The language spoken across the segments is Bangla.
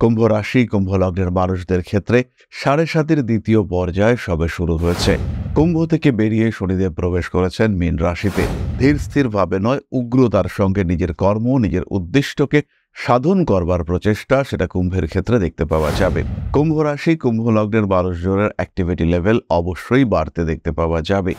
কুম্ভ রাশি কুম্ভ লগ্নের মানুষদের ক্ষেত্রে 7.5-এর দ্বিতীয় পর্যায় সবে শুরু হয়েছে। কুম্ভ থেকে বেরিয়ে শনিদেব প্রবেশ করেছেন মীন রাশিতে। ধীর স্থিরভাবে নয়, উগ্রতার সঙ্গে নিজের কর্ম, নিজের উদ্দিষ্টকে সাধন করবার প্রচেষ্টা সেটা কুম্ভের ক্ষেত্রে দেখতে পাওয়া যাবে। কুম্ভ রাশি কুম্ভ লগ্নের মানুষজনের অ্যাক্টিভিটি লেভেল অবশ্যই বাড়তে দেখতে পাওয়া যাবে।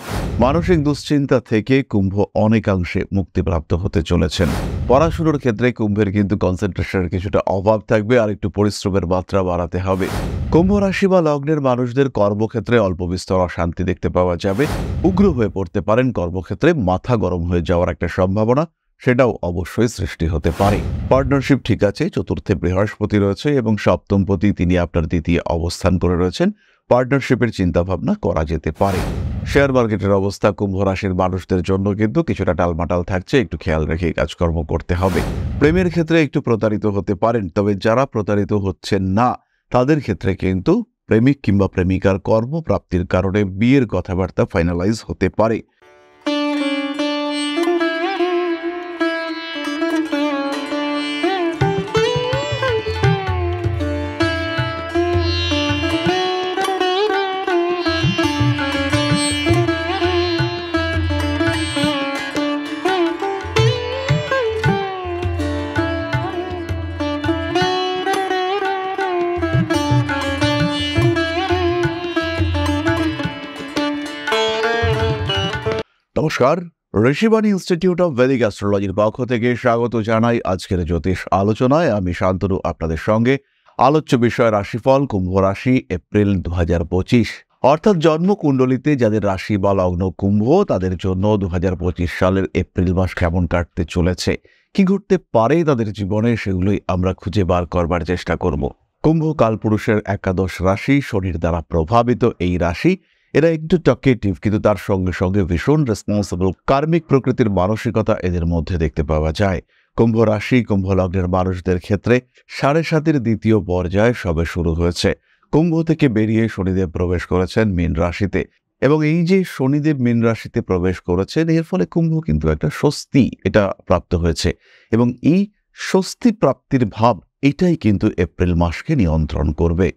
মানসিক দুশ্চিন্তা থেকে কুম্ভ অনেকাংশে মুক্তিপ্রাপ্ত হতে চলেছেন। পড়াশুনোর ক্ষেত্রে কুম্ভের কিন্তু কনসেন্ট্রেশনের কিছুটা অভাব থাকবে, আর একটু পরিশ্রমের মাত্রা বাড়াতে হবে। কুম্ভ রাশি বা লগ্নের মানুষদের কর্মক্ষেত্রে অল্প বিস্তর অশান্তি দেখতে পাওয়া যাবে। উগ্র হয়ে পড়তে পারেন কর্মক্ষেত্রে, মাথা গরম হয়ে যাওয়ার একটা সম্ভাবনা সেটাও অবশ্যই সৃষ্টি হতে পারে। পার্টনারশিপ ঠিক আছে, চতুর্থে বৃহস্পতি রয়েছে এবং সপ্তমপতি তিনি আপনার দ্বিতীয় অবস্থান করে রয়েছেন। পার্টনারশিপের চিন্তাভাবনা করা যেতে পারে। শেয়ার মার্কেটের অবস্থা কুম্ভ রাশির মানুষদের জন্য কিন্তু কিছুটা টালমাটাল থাকছে, একটু খেয়াল রেখে কাজকর্ম করতে হবে। প্রেমের ক্ষেত্রে একটু প্রতারিত হতে পারেন, তবে যারা প্রতারিত হচ্ছেন না তাদের ক্ষেত্রে কিন্তু প্রেমিক কিংবা প্রেমিকার কর্মপ্রাপ্তির কারণে বিয়ের কথাবার্তা ফাইনালাইজ হতে পারে। নমস্কার, ঋষিবাণী ইনস্টিটিউট অফ ভেদিক অ্যাস্ট্রোলজির পক্ষ থেকে স্বাগত জানাই আজকের জ্যোতিষ আলোচনায়। আমি শান্তনু আপনাদের সঙ্গে। আলোচ্য বিষয় রাশিফল কুম্ভ রাশি এপ্রিল 2025, অর্থাৎ জন্মকুণ্ডলিতে যাদের রাশি বা লগ্ন কুম্ভ তাদের জন্য 2025 সালের এপ্রিল মাস কেমন কাটতে চলেছে, কি ঘটতে পারে তাদের জীবনে, সেগুলোই আমরা খুঁজে বার করবার চেষ্টা করব। কুম্ভ কালপুরুষের একাদশ রাশি, শনির দ্বারা প্রভাবিত এই রাশি। এরা একটু টকেটিভ, কিন্তু তার সঙ্গে সঙ্গে ভীষণ রেসপন্সিবল কার্মিক প্রকৃতির মানসিকতা এদের মধ্যে দেখতে পাওয়া যায়। কুম্ভ রাশি কুম্ভ লগ্নের মানুষদের ক্ষেত্রে 7.5-এর দ্বিতীয় পর্যায় সবে শুরু হয়েছে। কুম্ভ থেকে বেরিয়ে শনিদেব প্রবেশ করেছেন মীন রাশিতে, এবং এই যে শনিদেব মীন রাশিতে প্রবেশ করেছেন এর ফলে কুম্ভ কিন্তু একটা স্বস্তি এটা প্রাপ্ত হয়েছে, এবং এই স্বস্তি প্রাপ্তির ভাব এটাই কিন্তু এপ্রিল মাসকে নিয়ন্ত্রণ করবে।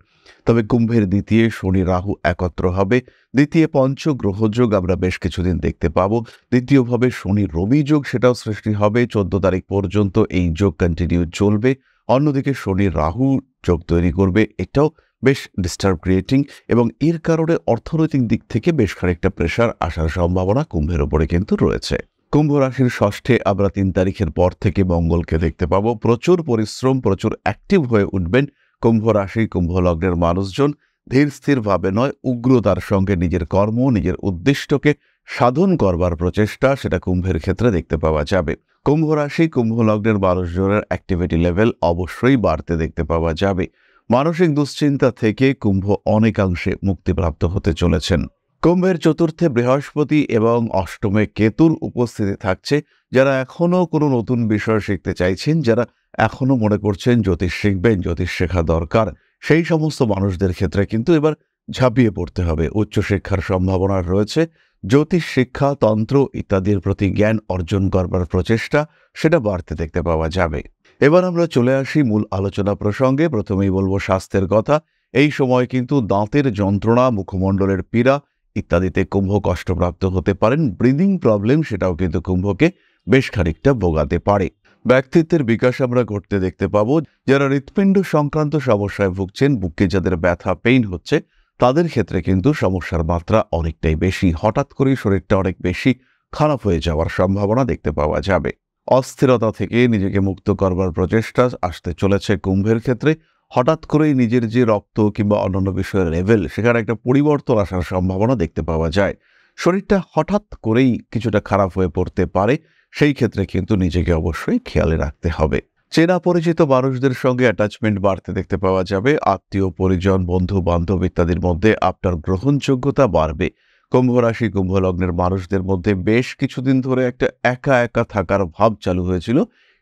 তবে কুম্ভের দ্বিতীয় শনি রাহু একত্র হবে। দ্বিতীয় পঞ্চগ্রহযোগ আমরা বেশ কিছুদিন দেখতে পাবো। দ্বিতীয়ভাবে শনি রবি যোগ সেটাও সৃষ্টি হবে। 14 তারিখ পর্যন্ত এই যোগ কন্টিনিউ চলবে। অন্যদিকে শনি রাহু যোগ তৈরি করবে, এটাও বেশ ডিস্টার্ব ক্রিয়েটিং, এবং এর কারণে অর্থনৈতিক দিক থেকে বেশ খানিকটা প্রেশার আসার সম্ভাবনা কুম্ভের ওপরে কিন্তু রয়েছে। কুম্ভ রাশির ষষ্ঠে আমরা 3 তারিখের পর থেকে মঙ্গলকে দেখতে পাবো। প্রচুর পরিশ্রম, প্রচুর অ্যাক্টিভ হয়ে উঠবেন কুম্ভ রাশি কুম্ভ লগ্নের মানুষজন। ধীর স্থিরভাবে নয়, উগ্রতার সঙ্গে নিজের কর্ম, নিজের উদ্দিষ্টকে সাধন করবার প্রচেষ্টা সেটা কুম্ভের ক্ষেত্রে দেখতে পাওয়া যাবে। কুম্ভ রাশি কুম্ভ লগ্নের মানুষজনের অ্যাক্টিভিটি লেভেল অবশ্যই বাড়তে দেখতে পাওয়া যাবে। মানসিক দুশ্চিন্তা থেকে কুম্ভ অনেকাংশে মুক্তিপ্রাপ্ত হতে চলেছেন। কুম্ভের চতুর্থে বৃহস্পতি এবং অষ্টমে কেতুর উপস্থিতি থাকছে। যারা এখনো কোনো নতুন বিষয় শিখতে চাইছেন, যারা এখনো মনে করছেন জ্যোতিষ শিখবেন, জ্যোতিষ শেখা দরকার, সেই সমস্ত মানুষদের ক্ষেত্রে কিন্তু এবার ঝাঁপিয়ে পড়তে হবে। উচ্চশিক্ষার সম্ভাবনা রয়েছে। জ্যোতিষ শিক্ষা, তন্ত্র ইত্যাদির প্রতি জ্ঞান অর্জন করবার প্রচেষ্টা সেটা বাড়তে দেখতে পাওয়া যাবে। এবার আমরা চলে আসি মূল আলোচনা প্রসঙ্গে। প্রথমেই বলবো স্বাস্থ্যের কথা। এই সময় কিন্তু দাঁতের যন্ত্রণা, মুখমণ্ডলের পীড়া ইত্যাদিতে কুম্ভ কষ্টপ্রাপ্ত হতে পারেন। ব্রিদিং প্রবলেম সেটাও কিন্তু কুম্ভকে বেশ খানিকটা ভোগাতে পারে। ব্যক্তিত্বের বিকাশ আমরা ঘটতে দেখতে পাবো। যারা হৃৎপিণ্ড সংক্রান্ত সমস্যায় ভুগছেন, বুকে যাদের ব্যথা পেইন হচ্ছে, তাদের ক্ষেত্রে কিন্তু সমস্যার মাত্রা অনেকটাই বেশি। হঠাৎ করেই শরীরটা অনেক বেশি খারাপ হয়ে যাওয়ার সম্ভাবনা দেখতে পাওয়া যাবে। অস্থিরতা থেকে নিজেকে মুক্ত করবার প্রচেষ্টা আসতে চলেছে কুম্ভের ক্ষেত্রে। হঠাৎ করেই নিজের যে রক্ত কিংবা অন্যান্য বিষয়ের লেভেল সেখানে একটা পরিবর্তন আসার সম্ভাবনা দেখতে পাওয়া যায়। শরীরটা হঠাৎ করেই কিছুটা খারাপ হয়ে পড়তে পারে, সেই ক্ষেত্রে কিন্তু নিজেকে অবশ্যই খেয়ালে রাখতে হবে। চেনা পরিচিত মানুষদের সঙ্গে অ্যাটাচমেন্ট বাড়তে দেখতে পাওয়া যাবে। আত্মীয় পরিজন, বন্ধু বান্ধব ইত্যাদির মধ্যে আপনার গ্রহণযোগ্যতা বাড়বে। কুম্ভ রাশি কুম্ভ লগ্নের মানুষদের মধ্যে বেশ কিছুদিন ধরে একটা একা একা থাকার ভাব চালু হয়েছিল,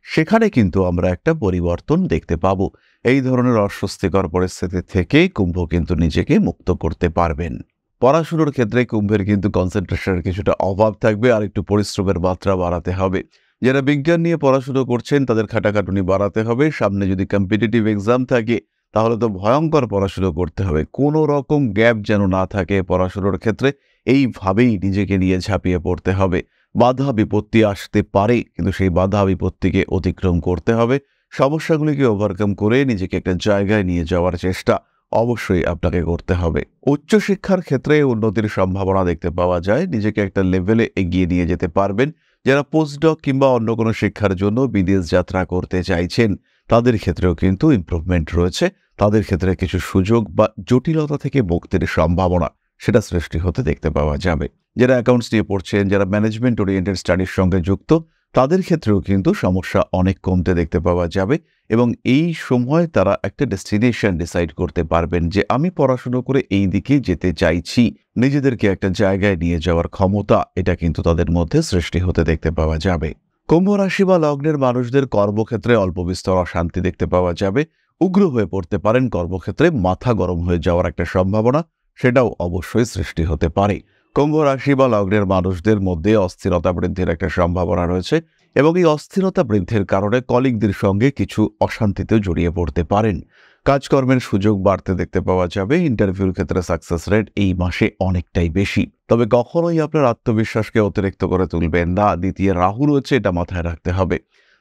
সেখানে কিন্তু আমরা একটা পরিবর্তন দেখতে পাবো। এই ধরনের অস্বস্তিকর পরিস্থিতি থেকে কুম্ভ কিন্তু নিজেকে মুক্ত করতে পারবেন। পড়াশুনোর ক্ষেত্রে কুম্ভের কিন্তু কনসেন্ট্রেশনের কিছুটা অভাব থাকবে, আর একটু পরিশ্রমের মাত্রা বাড়াতে হবে। যারা বিজ্ঞান নিয়ে পড়াশুনো করছেন তাদের খাটাখাটুনি বাড়াতে হবে। সামনে যদি কম্পিটিটিভ এক্সাম থাকে তাহলে তো ভয়ঙ্কর পড়াশুনো করতে হবে। কোনো রকম গ্যাপ যেন না থাকে পড়াশুনোর ক্ষেত্রে, এইভাবেই নিজেকে নিয়ে ঝাঁপিয়ে পড়তে হবে। বাধা বিপত্তি আসতে পারে, কিন্তু সেই বাধা বিপত্তিকে অতিক্রম করতে হবে। সমস্যাগুলিকে ওভারকাম করে নিজেকে একটা জায়গায় নিয়ে যাওয়ার চেষ্টা অবশ্যই আপনাকে করতে হবে। উচ্চশিক্ষার ক্ষেত্রে উন্নতির সম্ভাবনা দেখতে পাওয়া যায়। নিজেকে একটা লেভেলে এগিয়ে নিয়ে যেতে পারবেন। যারা পোস্টডক কিংবা অন্য কোনো শিক্ষার জন্য বিদেশ যাত্রা করতে চাইছেন, তাদের ক্ষেত্রেও কিন্তু ইমপ্রুভমেন্ট রয়েছে। তাদের ক্ষেত্রে কিছু সুযোগ বা জটিলতা থেকে মুক্তির সম্ভাবনা সেটা সৃষ্টি হতে দেখতে পাওয়া যাবে। যারা অ্যাকাউন্টস নিয়ে পড়ছেন, যারা ম্যানেজমেন্ট ওরিয়েন্টেড স্টাডির সঙ্গে যুক্ত, তাদের ক্ষেত্রেও কিন্তু সমস্যা অনেক কমতে দেখতে পাওয়া যাবে এবং এই সময় তারা একটা ডেস্টিনেশন ডিসাইড করতে পারবেন যে আমি পড়াশুনো করে এই দিকে যেতে চাইছি। নিজেদেরকে একটা জায়গায় নিয়ে যাওয়ার ক্ষমতা এটা কিন্তু তাদের মধ্যে সৃষ্টি হতে দেখতে পাওয়া যাবে। কুম্ভ রাশি বা লগ্নের মানুষদের কর্মক্ষেত্রে অল্প বিস্তর অশান্তি দেখতে পাওয়া যাবে। উগ্র হয়ে পড়তে পারেন কর্মক্ষেত্রে, মাথা গরম হয়ে যাওয়ার একটা সম্ভাবনা সেটাও অবশ্যই সৃষ্টি হতে পারে। কুম্ভ রাশি বা লগ্নের মানুষদের মধ্যে অস্থিরতা বৃদ্ধির একটা সম্ভাবনা রয়েছে এবং এই অস্থিরতা বৃদ্ধির কারণে কলিগদের সঙ্গে কিছু অশান্তিতে জড়িয়ে পড়তে পারেন। কাজকর্মের সুযোগ বাড়তে দেখতে পাওয়া যাবে। ইন্টারভিউর ক্ষেত্রে সাকসেস রেট এই মাসে অনেকটাই বেশি। তবে কখনোই আপনার আত্মবিশ্বাসকে অতিরিক্ত করে তুলবেন না। দ্বিতীয় রাহু রয়েছে, এটা মাথায় রাখতে হবে।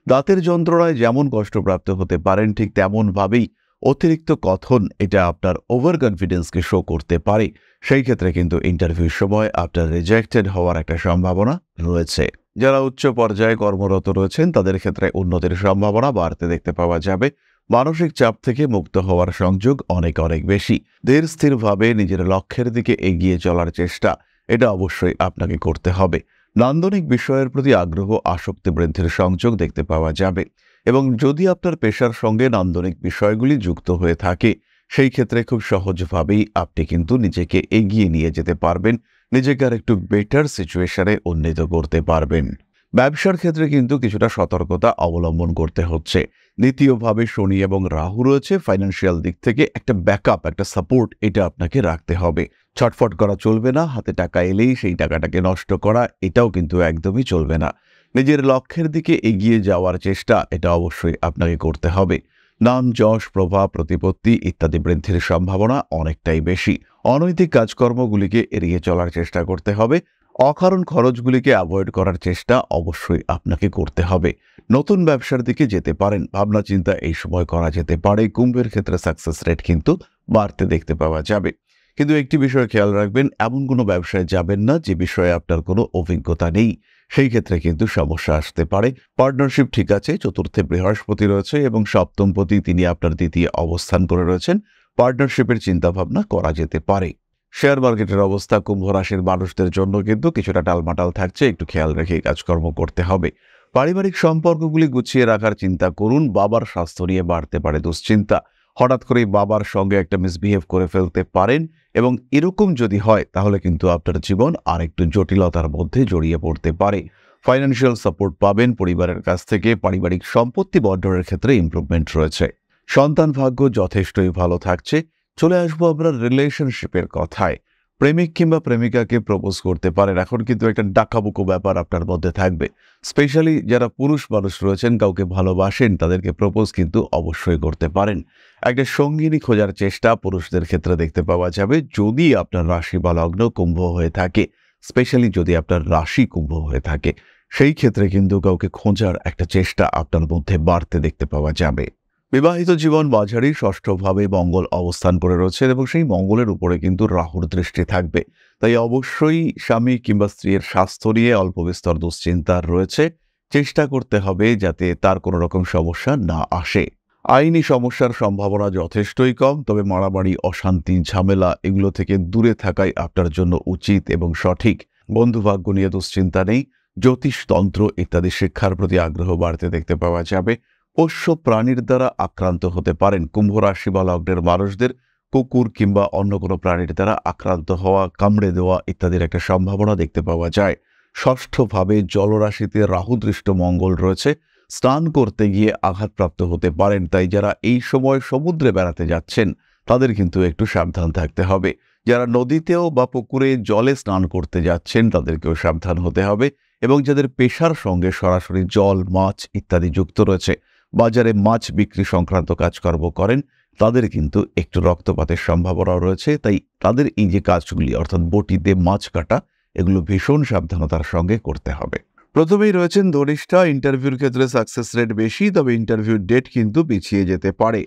দাঁতের যন্ত্রণায় যেমন কষ্টপ্রাপ্ত হতে পারেন, ঠিক তেমনভাবেই অতিরিক্ত কথন এটা আপনার ওভার কনফিডেন্সকে শো করতে পারে। সেই ক্ষেত্রে কিন্তু ইন্টারভিউর সময় আপনার রিজেক্টেড হওয়ার একটা সম্ভাবনা রয়েছে। যারা উচ্চ পর্যায়ে কর্মরত রয়েছেন, তাদের ক্ষেত্রে উন্নতির সম্ভাবনা বাড়তে দেখতে পাওয়া যাবে। মানসিক চাপ থেকে মুক্ত হওয়ার সংযোগ অনেক অনেক বেশি। ধীর স্থিরভাবে নিজের লক্ষ্যের দিকে এগিয়ে চলার চেষ্টা এটা অবশ্যই আপনাকে করতে হবে। নান্দনিক বিষয়ের প্রতি আগ্রহ আসক্তি বৃদ্ধির সংযোগ দেখতে পাওয়া যাবে এবং যদি আপনার পেশার সঙ্গে নান্দনিক বিষয়গুলি যুক্ত হয়ে থাকে, সেই ক্ষেত্রে খুব সহজভাবেই আপনি কিন্তু নিজেকে এগিয়ে নিয়ে যেতে পারবেন, নিজেকে আর একটু বেটার সিচুয়েশনে উন্নীত করতে পারবেন। ব্যবসার ক্ষেত্রে কিন্তু কিছুটা সতর্কতা অবলম্বন করতে হচ্ছে। দ্বিতীয়ভাবে শনি এবং রাহু রয়েছে। ফাইন্যান্সিয়াল দিক থেকে একটা ব্যাকআপ, একটা সাপোর্ট এটা আপনাকে রাখতে হবে। ছটফট করা চলবে না। হাতে টাকা এলেই সেই টাকাটাকে নষ্ট করা এটাও কিন্তু একদমই চলবে না। নিজের লক্ষ্যের দিকে এগিয়ে যাওয়ার চেষ্টা এটা অবশ্যই আপনাকে করতে হবে। নাম, যশ, প্রভাব, প্রতিপত্তি ইত্যাদি বৃদ্ধির সম্ভাবনা অনেকটাই বেশি। অনৈতিক কাজকর্মগুলিকে এড়িয়ে চলার চেষ্টা করতে হবে। অকারণ খরচগুলিকে অ্যাভয়েড করার চেষ্টা অবশ্যই আপনাকে করতে হবে। নতুন ব্যবসার দিকে যেতে পারেন, ভাবনা চিন্তা এই সময় করা যেতে পারে। কুম্ভের ক্ষেত্রে সাকসেস রেট কিন্তু বাড়তে দেখতে পাওয়া যাবে। কিন্তু একটি বিষয় খেয়াল রাখবেন, এমন কোনো ব্যবসায় যাবেন না যে বিষয়ে আপনার কোনো অভিজ্ঞতা নেই। সেই ক্ষেত্রে কিন্তু সমস্যা আসতে পারে। পার্টনারশিপ ঠিক আছে, চতুর্থে বৃহস্পতি রয়েছে এবং সপ্তমপতি তিনি আপনার দ্বিতীয় অবস্থান করে রয়েছেন। পার্টনারশিপের চিন্তাভাবনা করা যেতে পারে। শেয়ার মার্কেটের অবস্থা কুম্ভ রাশির মানুষদের জন্য কিন্তু কিছুটা টালমাটাল থাকছে, একটু খেয়াল রেখে কাজকর্ম করতে হবে। পারিবারিক সম্পর্কগুলি গুছিয়ে রাখার চিন্তা করুন। বাবার স্বাস্থ্য নিয়ে বাড়তে পারে দুশ্চিন্তা। হঠাৎ করেই বাবার সঙ্গে একটা মিসবিহেভ করে ফেলতে পারেন এবং এরকম যদি হয় তাহলে কিন্তু আপনার জীবন আরেকটু জটিলতার মধ্যে জড়িয়ে পড়তে পারে। ফাইন্যান্সিয়াল সাপোর্ট পাবেন পরিবারের কাছ থেকে। পারিবারিক সম্পত্তি বন্টনের ক্ষেত্রে ইমপ্রুভমেন্ট রয়েছে। সন্তান ভাগ্য যথেষ্টই ভালো থাকছে। চলে আসবো আমরা রিলেশনশিপের কথায়। প্রেমিক কিংবা প্রেমিকাকে প্রপোজ করতে পারেন। এখন কিন্তু একটা ডাকাবুকো ব্যাপার আপনার মধ্যে থাকবে। স্পেশালি যারা পুরুষ মানুষ রয়েছেন, কাউকে ভালোবাসেন, তাদেরকে প্রপোজ কিন্তু অবশ্যই করতে পারেন। একটা সঙ্গিনী খোঁজার চেষ্টা পুরুষদের ক্ষেত্রে দেখতে পাওয়া যাবে যদি আপনার রাশি বা লগ্ন কুম্ভ হয়ে থাকে। স্পেশালি যদি আপনার রাশি কুম্ভ হয়ে থাকে, সেই ক্ষেত্রে কিন্তু কাউকে খোঁজার একটা চেষ্টা আপনার মধ্যে বাড়তে দেখতে পাওয়া যাবে। বিবাহিত জীবন মাঝারি। ষষ্ঠভাবে মঙ্গল অবস্থান করে রয়েছে এবং সেই মঙ্গলের উপরে কিন্তু রাহুর দৃষ্টি থাকবে। তাই অবশ্যই স্বামী কিংবা স্ত্রীর স্বাস্থ্য নিয়ে অল্প বিস্তর দুশ্চিন্তার রয়েছে। চেষ্টা করতে হবে যাতে তার কোনো রকম সমস্যা না আসে। আইনি সমস্যার সম্ভাবনা যথেষ্টই কম, তবে মারামারি, অশান্তি, ঝামেলা এগুলো থেকে দূরে থাকাই আপনার জন্য উচিত এবং সঠিক। বন্ধুভাগ্য নিয়ে দুশ্চিন্তা নেই। জ্যোতিষতন্ত্র ইত্যাদি শিক্ষার প্রতি আগ্রহ বাড়তে দেখতে পাওয়া যাবে। পোষ্য প্রাণীর দ্বারা আক্রান্ত হতে পারেন। কুম্ভ রাশি বা লগ্নের মানুষদের কুকুর কিংবা অন্য কোনো প্রাণীর দ্বারা আক্রান্ত হওয়া, কামড়ে দেওয়া ইত্যাদির একটা সম্ভাবনা দেখতে পাওয়া যায়। ষষ্ঠভাবে জলরাশিতে রাহুদৃষ্ট মঙ্গল রয়েছে। স্নান করতে গিয়ে আঘাতপ্রাপ্ত হতে পারেন। তাই যারা এই সময় সমুদ্রে বেড়াতে যাচ্ছেন তাদের কিন্তু একটু সাবধান থাকতে হবে। যারা নদীতেও বা পুকুরে জলে স্নান করতে যাচ্ছেন তাদেরকেও সাবধান হতে হবে এবং যাদের পেশার সঙ্গে সরাসরি জল, মাছ ইত্যাদি যুক্ত রয়েছে, বাজারে মাছ বিক্রি সংক্রান্ত কাজকর্ম করেন, তাদের কিন্তু একটু রক্তপাতের সম্ভাবনা রয়েছে। তাই তাদের এই যে কাজগুলি অর্থাৎ বটিতে মাছ কাটা, এগুলো ভীষণ সাবধানতার সঙ্গে করতে হবে। প্রথমেই রয়েছেন ধনিষ্ঠা। ইন্টারভিউর ক্ষেত্রে সাকসেস রেট বেশি, তবে ইন্টারভিউ ডেট কিন্তু পিছিয়ে যেতে পারে।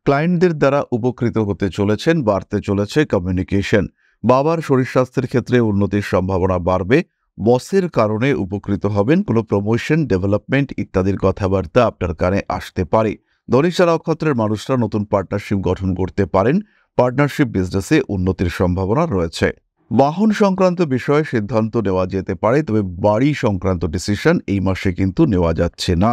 ক্লায়েন্টদের দ্বারা উপকৃত হতে চলেছেন, বাড়তে চলেছে কমিউনিকেশন। বাবার শরীর স্বাস্থ্যের ক্ষেত্রে উন্নতির সম্ভাবনা বাড়বে। বসের কারণে উপকৃত হবেন, কোনো প্রমোশন, ডেভেলপমেন্ট ইত্যাদির কথাবার্তা আপনার কানে আসতে পারে। ধনিষ্ঠা নক্ষত্রের মানুষরা নতুন পার্টনারশিপ গঠন করতে পারেন। পার্টনারশিপ বিজনেসে উন্নতির সম্ভাবনা রয়েছে। বাহন সংক্রান্ত বিষয়ে সিদ্ধান্ত নেওয়া যেতে পারে, তবে বাড়ি সংক্রান্ত ডিসিশন এই মাসে কিন্তু নেওয়া যাচ্ছে না।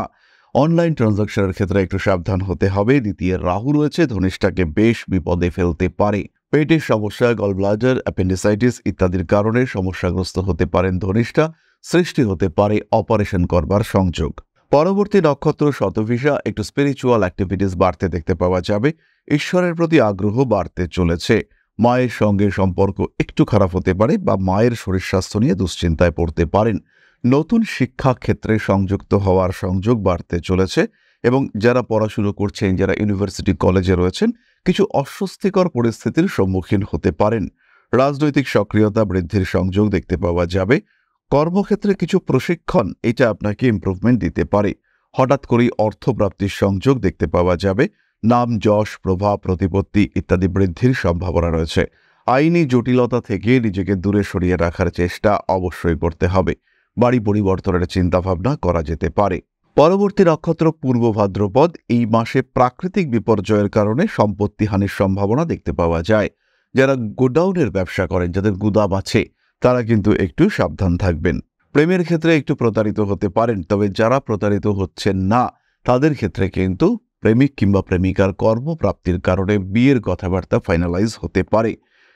অনলাইন ট্রানজাকশনের ক্ষেত্রে একটু সাবধান হতে হবে। দ্বিতীয় রাহু রয়েছে, ধনিষ্ঠাকে বেশ বিপদে ফেলতে পারে। পেটের সমস্যা, গলব্লাডার, অ্যাপেন্ডিসাইটিস ইত্যাদির কারণে সমস্যাগ্রস্ত হতে পারেন ধনিষ্ঠা। সৃষ্টি হতে পারে অপারেশন করবার সংযোগ। পরবর্তী নক্ষত্র শতভিষা। একটু স্পিরিচুয়াল অ্যাক্টিভিটিস বাড়তে দেখতে পাওয়া যাবে। ঈশ্বরের প্রতি আগ্রহ বাড়তে চলেছে। মায়ের সঙ্গে সম্পর্ক একটু খারাপ হতে পারে বা মায়ের শরীর স্বাস্থ্য নিয়ে দুশ্চিন্তায় পড়তে পারেন। নতুন শিক্ষা ক্ষেত্রে সংযুক্ত হওয়ার সংযোগ বাড়তে চলেছে এবং যারা পড়াশুনো করছেন, যারা ইউনিভার্সিটি কলেজে রয়েছেন, কিছু অস্বস্তিকর পরিস্থিতির সম্মুখীন হতে পারেন। রাজনৈতিক সক্রিয়তা বৃদ্ধির সংযোগ দেখতে পাওয়া যাবে। কর্মক্ষেত্রে কিছু প্রশিক্ষণ এটা আপনাকে ইমপ্রুভমেন্ট দিতে পারে। হঠাৎ করেই অর্থপ্রাপ্তির সংযোগ দেখতে পাওয়া যাবে। নাম, যশ, প্রভাব, প্রতিপত্তি ইত্যাদি বৃদ্ধির সম্ভাবনা রয়েছে। আইনি জটিলতা থেকে নিজেকে দূরে সরিয়ে রাখার চেষ্টা অবশ্যই করতে হবে। বাড়ি পরিবর্তনের চিন্তাভাবনা করা যেতে পারে। পরবর্তী নক্ষত্র পূর্ব ভাদ্রপদ। এই মাসে প্রাকৃতিক বিপর্যয়ের কারণে সম্পত্তি হানির সম্ভাবনা দেখতে পাওয়া যায়। যারা গোডাউনের ব্যবসা করেন, যাদের গুদাম আছে, তারা কিন্তু একটু সাবধান থাকবেন। প্রেমের ক্ষেত্রে একটু প্রতারিত হতে পারেন, তবে যারা প্রতারিত হচ্ছেন না তাদের ক্ষেত্রে কিন্তু প্রেমিক কিংবা প্রেমিকার কর্মপ্রাপ্তির কারণে বিয়ের কথাবার্তা ফাইনালাইজ হতে পারে।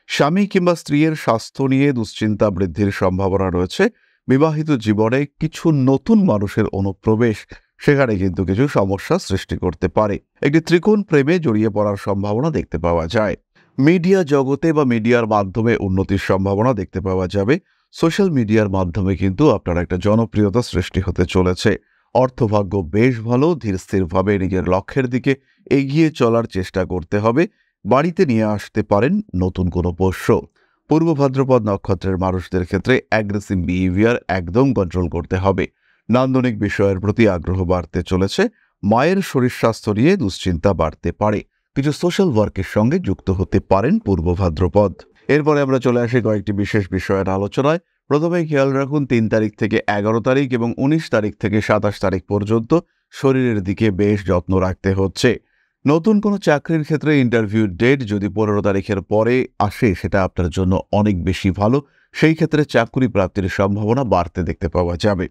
স্বামী কিংবা স্ত্রীর স্বাস্থ্য নিয়ে দুশ্চিন্তা বৃদ্ধির সম্ভাবনা রয়েছে। বিবাহিত জীবনে কিছু নতুন মানুষের অনুপ্রবেশ সেখানে কিন্তু কিছু সমস্যা সৃষ্টি করতে পারে। একটি ত্রিকোণ প্রেমে জড়িয়ে পড়ার সম্ভাবনা দেখতে পাওয়া যায়। মিডিয়া জগতে বা মিডিয়ার মাধ্যমে উন্নতির সম্ভাবনা দেখতে পাওয়া যাবে। সোশ্যাল মিডিয়ার মাধ্যমে কিন্তু আপনার একটা জনপ্রিয়তা সৃষ্টি হতে চলেছে। অর্থভাগ্য বেশ ভালো। ধীরস্থিরভাবে নিজের লক্ষ্যের দিকে এগিয়ে চলার চেষ্টা করতে হবে। বাড়িতে নিয়ে আসতে পারেন নতুন কোনো পোষ্য। পূর্ব ভাদ্রপদ নক্ষত্রের মানুষদের ক্ষেত্রে অ্যাগ্রেসিভ বিহেভিয়ার একদম কন্ট্রোল করতে হবে। নান্দনিক বিষয়ের প্রতি আগ্রহ বাড়তে চলেছে। মায়ের শরীর স্বাস্থ্য নিয়ে দুশ্চিন্তা বাড়তে পারে। কিছু সোশ্যাল ওয়ার্কের সঙ্গে যুক্ত হতে পারেন পূর্ব ভাদ্রপদ। এরপরে আমরা চলে আসি কয়েকটি বিশেষ বিষয়ের আলোচনায়। প্রথমে খেয়াল রাখুন 3 তারিখ থেকে 11 তারিখ এবং 19 তারিখ থেকে 27 তারিখ পর্যন্ত শরীরের দিকে বেশ যত্ন রাখতে হচ্ছে। নতুন কোনো চাকরির ক্ষেত্রে ইন্টারভিউ ডেট যদি 15 তারিখের পরে আসে, সেটা আপনার জন্য অনেক বেশি ভালো। সেই ক্ষেত্রে চাকরি প্রাপ্তির সম্ভাবনা বাড়তে দেখতে পাওয়া যাবে।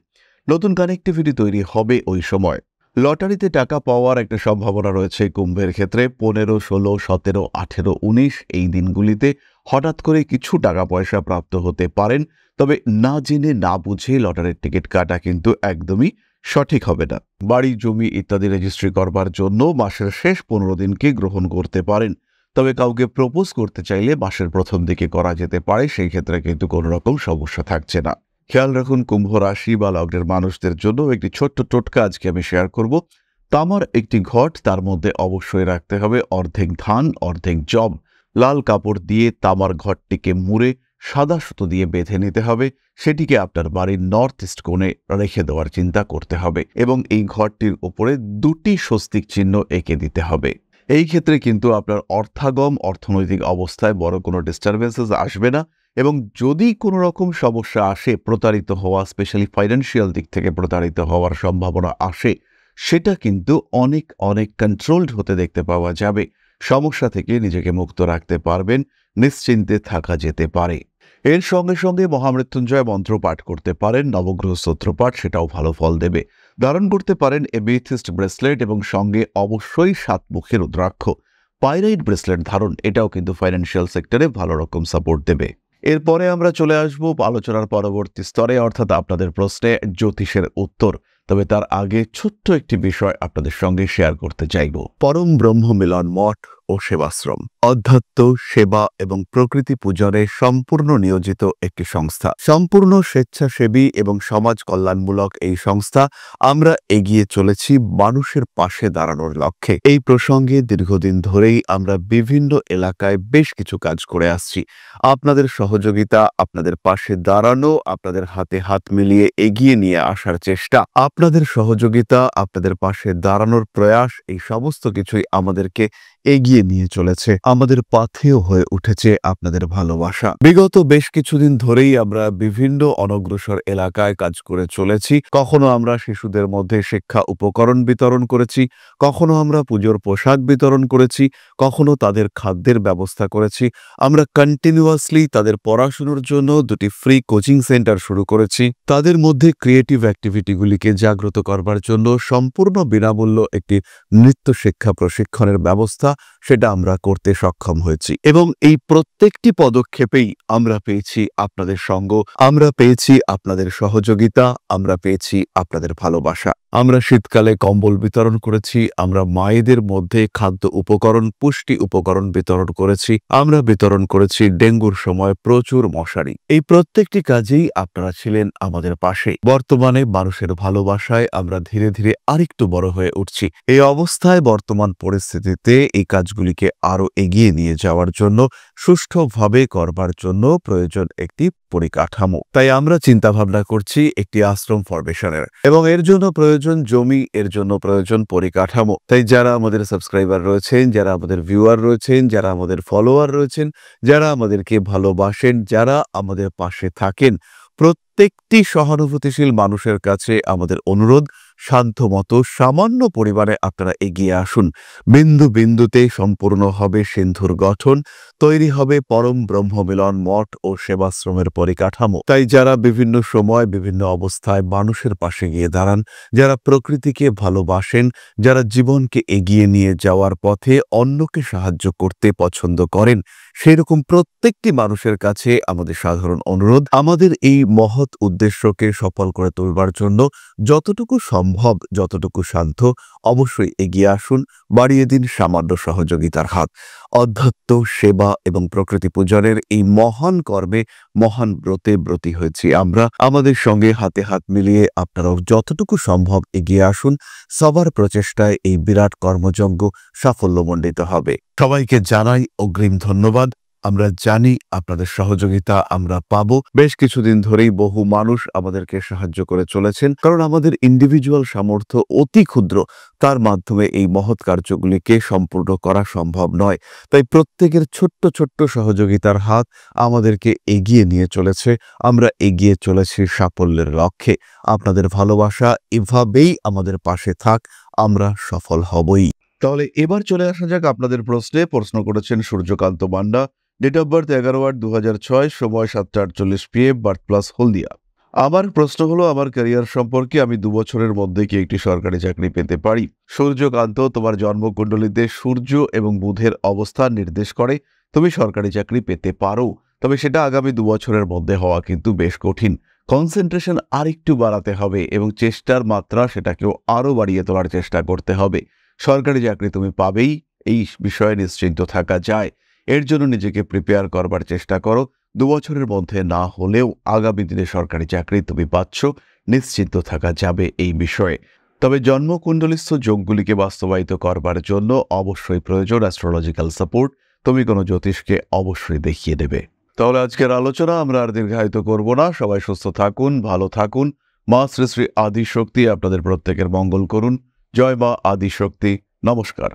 নতুন কানেক্টিভিটি তৈরি হবে ওই সময়। লটারিতে টাকা পাওয়ার একটা সম্ভাবনা রয়েছে কুম্ভের ক্ষেত্রে। 15, 16, 17, 18, 19 এই দিনগুলিতে হঠাৎ করে কিছু টাকা পয়সা প্রাপ্ত হতে পারেন, তবে না জেনে না বুঝে লটারির টিকিট কাটা কিন্তু একদমই সঠিক হবে না। বাড়ি, জমি ইত্যাদি রেজিস্ট্রি করবার জন্য মাসের শেষ 15 দিনকে গ্রহণ করতে পারেন, তবে কাউকে প্রপোজ করতে চাইলে মাসের প্রথম দিকে করা যেতে পারে। সেই ক্ষেত্রে কিন্তু কোনো রকম সমস্যা থাকছে না। খেয়াল রাখুন কুম্ভ রাশি বা লগ্নের মানুষদের জন্য একটি ছোট্ট টোটকা আজকে আমি শেয়ার করব। তামার একটি ঘট, তার মধ্যে অবশ্যই রাখতে হবে অর্ধেক ধান, অর্ধেক জব। লাল কাপড় দিয়ে তামার ঘটটিকে মুড়ে সাদা সুতো দিয়ে বেঁধে নিতে হবে। সেটিকে আপনার বাড়ির নর্থ ইস্ট কোণে রেখে দেওয়ার চিন্তা করতে হবে এবং এই ঘরটির উপরে 2টি স্বস্তিক চিহ্ন এঁকে দিতে হবে। এই ক্ষেত্রে কিন্তু আপনার অর্থাগম, অর্থনৈতিক অবস্থায় বড় কোনো ডিস্টারবেন্সেস আসবে না এবং যদি কোনো রকম সমস্যা আসে, প্রতারিত হওয়া, স্পেশালি ফাইন্যান্সিয়াল দিক থেকে প্রতারিত হওয়ার সম্ভাবনা আসে, সেটা কিন্তু অনেক অনেক কন্ট্রোলড হতে দেখতে পাওয়া যাবে। সমস্যা থেকে নিজেকে মুক্ত রাখতে পারবেন, নিশ্চিন্তে থাকা যেতে পারে। এর সঙ্গে সঙ্গে মহামৃত্যুঞ্জয় মন্ত্র পাঠ করতে পারেন, নবগ্রহ স্তোত্র পাঠ, সেটাও ভালো ফল দেবে। ধারণ করতে পারেন এমেথিস্ট ব্রেসলেট এবং সঙ্গে অবশ্যই 7 মুখের রুদ্রাক্ষ। পাইরাইট ব্রেসলেট ধারণ, এটাও কিন্তু ফাইন্যান্সিয়াল সেক্টরে ভালো রকম সাপোর্ট দেবে। এরপরে আমরা চলে আসব আলোচনার পরবর্তী স্তরে, অর্থাৎ আপনাদের প্রশ্নে জ্যোতিষের উত্তর। তবে তার আগে ছোট্ট একটি বিষয় আপনাদের সঙ্গে শেয়ার করতে চাইব। পরম ব্রহ্ম মিলন মঠ ও সেবাশ্রম অধ্যাত্ম, সেবা এবং প্রকৃতি পূজনে সম্পূর্ণ নিয়োজিত একটি সংস্থা। সম্পূর্ণ স্বেচ্ছাসেবী এবং সমাজ কল্যাণমূলক এই সংস্থা আমরা এগিয়ে চলেছি মানুষের পাশে দাঁড়ানোর লক্ষ্যে। এই প্রসঙ্গে দীর্ঘদিন ধরেই আমরা বিভিন্ন এলাকায় বেশ কিছু কাজ করে আসছি। আপনাদের সহযোগিতা, আপনাদের পাশে দাঁড়ানো, আপনাদের হাতে হাত মিলিয়ে এগিয়ে নিয়ে আসার চেষ্টা, আপনাদের সহযোগিতা, আপনাদের পাশে দাঁড়ানোর প্রয়াস, এই সমস্ত কিছুই আমাদেরকে এগিয়ে নিয়ে চলেছে। আমাদের পাথেয় হয়ে উঠেছে আপনাদের ভালোবাসা। বিগত বেশ কিছুদিন ধরেই আমরা বিভিন্ন অনগ্রসর এলাকায় কাজ করে চলেছি। কখনো আমরা শিশুদের মধ্যে শিক্ষা উপকরণ বিতরণ করেছি, কখনো আমরা পুজোর পোশাক বিতরণ করেছি, কখনো তাদের খাদ্যের ব্যবস্থা করেছি। আমরা কন্টিনিউয়াসলি তাদের পড়াশোনার জন্য 2টি ফ্রি কোচিং সেন্টার শুরু করেছি। তাদের মধ্যে ক্রিয়েটিভ অ্যাক্টিভিটিগুলিকে জাগ্রত করবার জন্য সম্পূর্ণ বিনামূল্য একটি নৃত্য শিক্ষা প্রশিক্ষণের ব্যবস্থা, সেটা আমরা করতে সক্ষম হয়েছি। এবং এই প্রত্যেকটি পদক্ষেপেই আমরা পেয়েছি আপনাদের সঙ্গ, আমরা পেয়েছি আপনাদের সহযোগিতা, আমরা পেয়েছি আপনাদের ভালোবাসা। আমরা শীতকালে কম্বল বিতরণ করেছি, আমরা মায়েদের মধ্যে খাদ্য উপকরণ, পুষ্টি উপকরণ বিতরণ করেছি, আমরা বিতরণ করেছি ডেঙ্গুর সময় প্রচুর মশারি। এই প্রত্যেকটি কাজেই আপনারা ছিলেন আমাদের পাশে। বর্তমানে মানুষের ভালোবাসায় আমরা ধীরে ধীরে আরেকটু বড় হয়ে উঠছি। এই অবস্থায় বর্তমান পরিস্থিতিতে এই কাজগুলিকে আরো এগিয়ে নিয়ে যাওয়ার জন্য, সুষ্ঠুভাবে করবার জন্য প্রয়োজন একটি পরিকাঠামো। তাই আমরা চিন্তা ভাবনা করছি একটি আশ্রম ফরমেশনের, এবং এর জন্য প্রয়োজন জমি, এর জন্য প্রয়োজন পরিকাঠামো। তাই যারা আমাদের সাবস্ক্রাইবার রয়েছেন, যারা আমাদের ভিউয়ার রয়েছেন, যারা আমাদের ফলোয়ার রয়েছেন, যারা আমাদেরকে ভালোবাসেন, যারা আমাদের পাশে থাকেন, প্রত্যেকটি সহানুভূতিশীল মানুষের কাছে আমাদের অনুরোধ, সাধ্যমতো সামান্য পরিমাণে আপনারা এগিয়ে আসুন। বিন্দু বিন্দুতে সম্পূর্ণ হবে সিন্ধুর গঠন, তৈরি হবে পরম ব্রহ্মমিলন মঠ ও সেবাশ্রমের পরিকাঠামো। তাই যারা বিভিন্ন সময় বিভিন্ন অবস্থায় মানুষের পাশে গিয়ে দাঁড়ান, যারা প্রকৃতিকে ভালোবাসেন, যারা জীবনকে এগিয়ে নিয়ে যাওয়ার পথে অন্যকে সাহায্য করতে পছন্দ করেন, সেরকম প্রত্যেকটি মানুষের কাছে আমাদের সাধারণ অনুরোধ, আমাদের এই মহৎ উদ্দেশ্যকে সফল করে তুলবার জন্য যতটুকু সম্ভব, যতটুকু সাধ্য, অবশ্যই এগিয়ে আসুন, বাড়িয়ে দিন সামান্য সহযোগিতার হাত। অধ্যাত্ম, সেবা এবং প্রকৃতি পূজনের এই মহান কর্মে, মহান ব্রতে ব্রতী হয়েছি আমরা। আমাদের সঙ্গে হাতে হাত মিলিয়ে আপনারাও যতটুকু সম্ভব এগিয়ে আসুন। সবার প্রচেষ্টায় এই বিরাট কর্মযজ্ঞ সাফল্যমণ্ডিত হবে। সবাইকে জানাই অগ্রিম ধন্যবাদ। আমরা জানি আপনাদের সহযোগিতা আমরা পাবো। বেশ কিছুদিন ধরেই বহু মানুষ আমাদেরকে সাহায্য করে চলেছেন, কারণ আমাদের ইন্ডিভিজুয়াল সামর্থ্য অতি ক্ষুদ্র, তার মাধ্যমে এই মহৎ কার্যগুলিকে সম্পূর্ণ করা সম্ভব নয়। তাই প্রত্যেকের ছোট্ট ছোট্ট সহযোগিতার হাত আমাদেরকে এগিয়ে নিয়ে চলেছে। আমরা এগিয়ে চলেছি সাফল্যের লক্ষ্যে। আপনাদের ভালোবাসা এভাবেই আমাদের পাশে থাক, আমরা সফল হবই। তাহলে এবার চলে আসা যাক আপনাদের প্রশ্নে। প্রশ্ন করেছেন সূর্যকান্ত মান্ডা, ডেট অফ বার্থ 11/8/2006, সময় 7:48 PM, বার্থ প্লাস হলদিয়া। আমার প্রশ্ন হলো, আমার ক্যারিয়ার সম্পর্কে আমি 2 বছরের মধ্যে কি একটি সরকারি চাকরি পেতে পারি? সূর্যকান্ত, তোমার জন্মকুণ্ডলিতে সূর্য এবং বুধের অবস্থান নির্দেশ করে তুমি সরকারি চাকরি পেতে পারো, তবে সেটা আগামী 2 বছরের মধ্যে হওয়া কিন্তু বেশ কঠিন। কনসেন্ট্রেশন আরেকটু বাড়াতে হবে এবং চেষ্টার মাত্রা সেটাকেও আরও বাড়িয়ে তোলার চেষ্টা করতে হবে। সরকারি চাকরি তুমি পাবেই, এই বিষয়ে নিশ্চিন্ত থাকা যায়। এর জন্য নিজেকে প্রিপেয়ার করবার চেষ্টা করো। 2 বছরের মধ্যে না হলেও আগামী দিনে সরকারি চাকরি তুমি পাচ্ছ, নিশ্চিন্ত থাকা যাবে এই বিষয়ে। তবে জন্মকুণ্ডলিস্থ যোগগুলিকে বাস্তবায়িত করবার জন্য অবশ্যই প্রয়োজন অ্যাস্ট্রোলজিক্যাল সাপোর্ট। তুমি কোনো জ্যোতিষকে অবশ্যই দেখিয়ে দেবে। তাহলে আজকের আলোচনা আমরা আর দীর্ঘায়িত করব না। সবাই সুস্থ থাকুন, ভালো থাকুন। মা শ্রী শ্রী আদিশক্তি আপনাদের প্রত্যেকের মঙ্গল করুন। জয় মা আদিশক্তি। নমস্কার।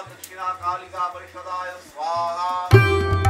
दक्षिणा कालिका परिषदाय स्वाहा।